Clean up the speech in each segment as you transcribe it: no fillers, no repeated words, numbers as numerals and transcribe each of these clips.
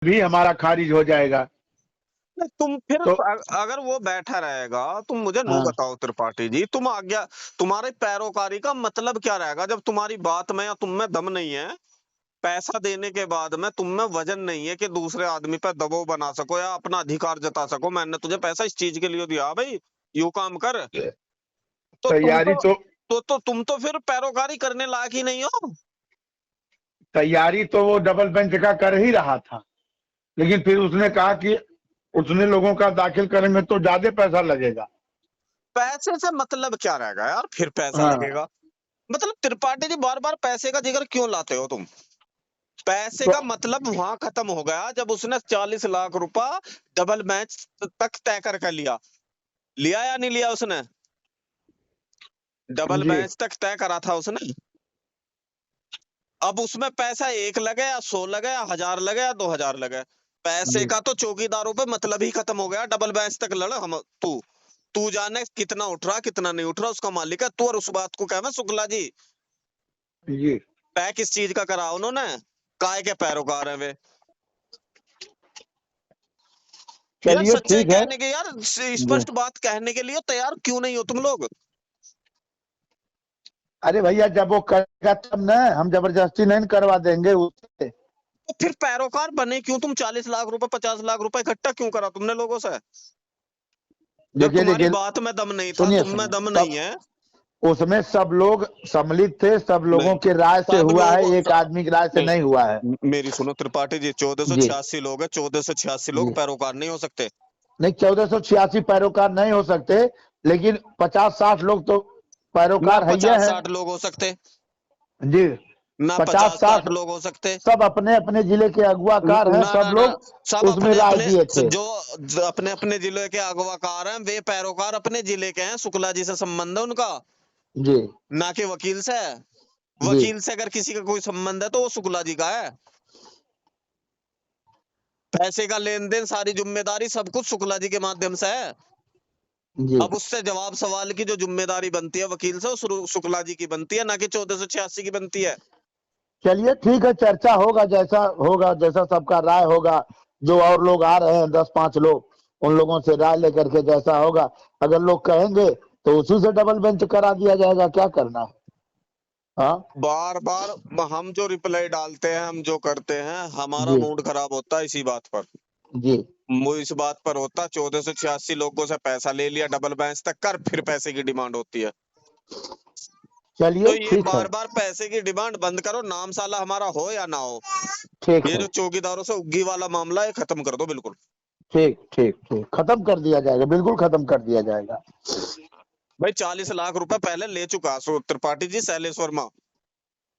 भी हमारा खारिज हो जाएगा। नहीं, तुम फिर तो अगर वो बैठा रहेगा, तुम मुझे नो हाँ, बताओ त्रिपाठी जी, तुम आज्ञा, तुम्हारे पैरोकारी का मतलब क्या रहेगा जब तुम्हारी बात में या तुम में दम नहीं है, पैसा देने के बाद में तुम में वजन नहीं है कि दूसरे आदमी पर दबाव बना सको या अपना अधिकार जता सको, मैंने तुझे पैसा इस चीज के लिए दिया भाई, यू काम कर। तो तुम तैयारी तो तुम तो फिर पैरोकारी करने लायक ही नहीं हो। तैयारी तो वो डबल बेंच का कर ही रहा था, लेकिन फिर उसने कहा कि उतने लोगों का दाखिल करेंगे तो ज्यादा पैसा लगेगा। पैसे से मतलब क्या रहेगा यार, फिर पैसा हाँ, लगेगा। मतलब त्रिपाठी जी बार बार पैसे का जिक्र क्यों लाते हो तुम? पैसे तो का मतलब वहां खत्म हो गया जब उसने 40 लाख रुपया डबल मैच तक तय कर लिया। लिया या नहीं लिया उसने? डबल जी मैच तक तय करा था उसने। अब उसमें पैसा 1 लगे या 100 लगे या 1000 लगे या 2000 लगे, पैसे जी का तो चौकीदारों पे मतलब ही खत्म हो गया। डबल मैच तक लड़, हम तू तू जाने कितना उठ रहा कितना नहीं उठ रहा, उसका मालिक है तू। और उस बात को क्या मैं शुक्ला जी, जी। तय किस चीज का करा उन्होंने? काय के पैरोकार है वे? यार चलिए सच्चाई ठीक है। कहने के, यार जी। स्पष्ट बात कहने के लिए तैयार क्यों नहीं हो तुम लोग? अरे भैया, जब वो करेगा तब ना, हम जबरदस्ती नहीं करवा देंगे उससे। तो फिर पैरोकार बने क्यों तुम? 40 लाख रुपए 50 लाख रुपए इकट्ठा क्यों करा तुमने लोगों से? जब देखिए तुम्हारी देखिए, बात में दम नहीं था, सुनिए तुम में सुनिए, दम नहीं सब है। उसमें सब लोग सम्मिलित थे, सब नहीं, लोगों के राय से सब हुआ है, लोग एक आदमी की राय से नहीं, नहीं हुआ है। मेरी सुनो त्रिपाठी जी, चौदह सौ जी छियासी लोग है, 1486 लोग जी। पैरोकार नहीं हो सकते। नहीं, 1486 पैरोकार नहीं हो सकते, लेकिन 50-60 लोग तो ना पैरोकार है ये पचास है। साठ लोग हो सकते, जी। ना पचास 50 60 साठ लोग हो सकते। सब अपने अपने जिले के अगुवाकार हैं, ना सब ना ना, लोग सब उसमें अपने राय अपने, दिए थे। जो अपने अपने जिले के अगवाकार हैं वे पैरोकार अपने जिले के हैं, शुक्ला जी से संबंध है उनका, जी ना कि वकील से। जी वकील से अगर किसी का कोई संबंध है तो वो शुक्ला जी का है। पैसे का लेन देन सारी जिम्मेदारी सब कुछ शुक्ला जी के माध्यम से है। जी। अब उससे जवाब सवाल की जो जिम्मेदारी बनती है वकील से, वो शुक्ला जी की बनती है, ना कि 1486 की बनती है। चलिए ठीक है, चर्चा होगा, जैसा होगा, जैसा सबका राय होगा। जो और लोग आ रहे हैं 10-5 लोग, उन लोगों से राय लेकर के जैसा होगा, अगर लोग कहेंगे तो उसी से डबल बेंच करा दिया जाएगा, क्या करना है। हाँ। बार बार हम जो रिप्लाई डालते हैं, हम जो करते हैं, हमारा जी मूड खराब होता है इसी बात पर। जी। वो इस बात पर होता, 1486 लोगों से पैसा ले लिया, डबल बैंच तक कर, फिर पैसे की डिमांड होती है। तो चलिए ये ठीक है। बार बार पैसे की डिमांड बंद करो, नाम साला हमारा हो या ना हो। ठीक ये है। जो चौकीदारों से उग्गी वाला मामला है खत्म कर दो बिल्कुल। ठीक ठीक ठीक, खत्म कर दिया जाएगा, बिल्कुल खत्म कर दिया जाएगा। भाई 40 लाख रुपए पहले ले चुका त्रिपाठी जी, शैलेश वर्मा।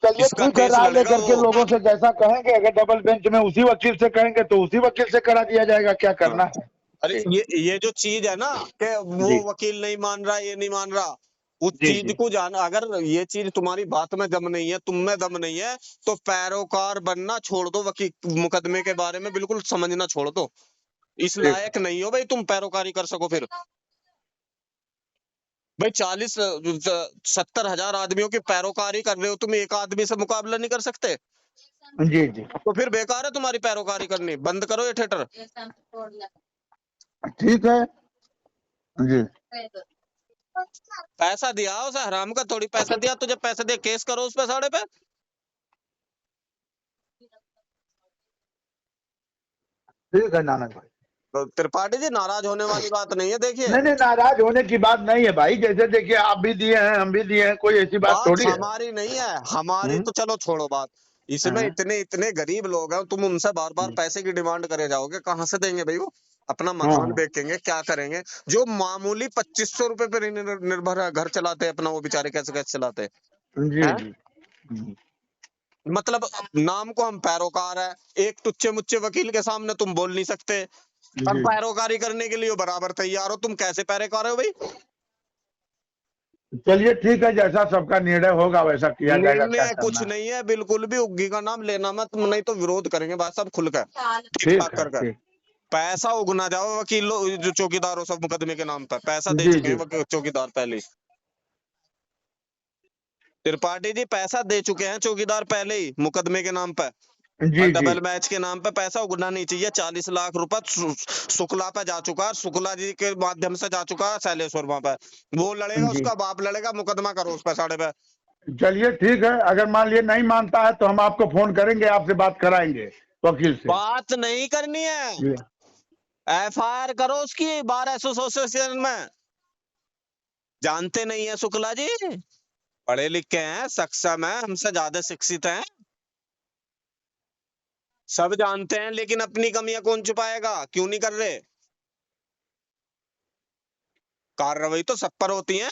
चलिए इसका ठीक है, केस राय लड़ेगा लेकर वो। के लोगों से जैसा कहेंगे, अगर डबल बेंच में उसी वकील से कहेंगे तो उसी वकील से करा दिया जाएगा, क्या हाँ। करना है। अरे जी ये जो चीज है ना कि वो जी वकील नहीं मान रहा, ये नहीं मान रहा, उस जी चीज जी। को जाना, अगर ये चीज तुम्हारी बात में दम नहीं है, तुम में दम नहीं है, तो पैरोकार बनना छोड़ दो, वकील मुकदमे के बारे में बिल्कुल समझना छोड़ दो। इस ठीक। लायक नहीं हो भाई तुम पैरोकारी कर सको फिर। भाई 40 70 हजार आदमियों की पैरोकारी कर रहे हो तुम, एक आदमी से मुकाबला नहीं कर सकते? जी जी। तो फिर बेकार है तुम्हारी पैरोकारी करनी, बंद करो ये थिएटर। ठीक है। जी। पैसा दिया उसे हराम का, थोड़ी पैसा दिया तुझे, पैसा दिया केस करो उस पे, साढ़े पे। ठीक है नानक भाई। तो त्रिपाठी जी नाराज होने वाली बात नहीं है, देखिए। नहीं नहीं, नाराज होने की बात नहीं है भाई, जैसे देखिए आप भी दिए हैं, हम भी दिए हैं, कोई ऐसी बात बात थोड़ी है। हमारी नहीं है, हमारी हम्म तो चलो छोड़ो बात। इसमें हम्म, इतने इतने गरीब लोग हैं, तुम उनसे बार बार पैसे की डिमांड करे जाओगे, कहाँ से देंगे भाई वो? अपना हाँ मकान हाँ। बेचेंगे, क्या करेंगे? जो मामूली 2500 रुपए पर ही निर्भर है, घर चलाते हैं अपना, वो बेचारे कैसे कैसे चलाते जी हैं? जी। हम्म, मतलब नाम को हम पैरोकार है, एक टुच्चे मुच्चे वकील के सामने तुम बोल नहीं सकते, और जी। पैरोकारी करने के लिए वो बराबर तैयार हो, तुम कैसे पैरोकार हो भाई? चलिए ठीक है, जैसा सबका निर्णय होगा वैसा किया जाएगा, क्या निर्णय कुछ करना है। नहीं है, बिल्कुल भी उग्गी का नाम लेना मत, नहीं तो विरोध करेंगे भाई साहब खुलकर, ठीक ठीक ठाक है। कर। ठीक। पैसा उगना जाओ वकीलों जो चौकीदारों सब मुकदमे के नाम पर पैसा दे जी चुके हैं जी। चौकीदार पहले ही। त्रिपाठी जी पैसा दे चुके हैं चौकीदार पहले ही मुकदमे के नाम पर। जी और जी डबल मैच के नाम पे पैसा उगना नहीं चाहिए। 40 लाख रुपए शुक्ला पे जा चुका है, शुक्ला जी के माध्यम से जा चुका है शैलेश वर्मा पे। वो लड़ेगा, जी। उसका बाप लड़ेगा, मुकदमा करो उस पे साढ़े पे। चलिए ठीक है, अगर मान लिए नहीं मानता है तो हम आपको फोन करेंगे, आपसे बात कराएंगे वकील से। बात नहीं करनी है, जी FIR करो उसकी बार एसोसिएशन में। जानते नहीं है शुक्ला जी, पढ़े लिखे हैं, सक्षम है, हमसे ज्यादा शिक्षित हैं, सब जानते हैं, लेकिन अपनी कमियां कौन छुपाएगा? क्यों नहीं कर रहे? कार्रवाई तो सब पर होती है।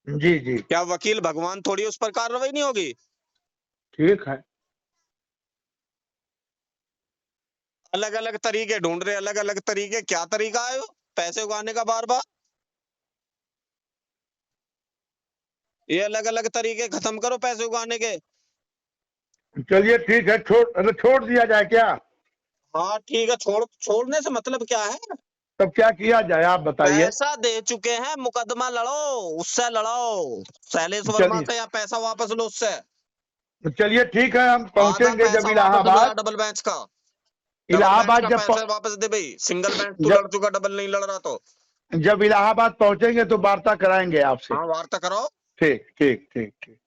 जी जी क्या वकील भगवान थोड़ी, उस पर कार्रवाई नहीं होगी? ठीक है। अलग अलग तरीके ढूंढ रहे, अलग अलग तरीके। क्या तरीका है वो पैसे उगाने का? बार बार ये अलग अलग तरीके खत्म करो पैसे उगाने के। चलिए ठीक है, छोड़ दिया जाए क्या? हाँ ठीक है, छोड़ने से मतलब क्या है? तब क्या किया जाए आप बताइए। पैसा दे चुके हैं, मुकदमा लड़ो, उससे लड़ो, शैलेश वर्मा चलिए से, या पैसा वापस लो उससे। चलिए ठीक है, हम आधा पहुंचेंगे जब पैसा वापस लो यार, इलाहाबाद। डबल बेंच का। डबल बेंच इलाहाबाद का पैसा वापस दे भाई। सिंगल बेंच तू लड़ जब चुका, डबल नहीं लड़ रहा तो। जब इलाहाबाद पहुंचेंगे तो वार्ता कराएंगे आपसे। हाँ वार्ता कराओ। ठीक ठीक ठीक ठीक।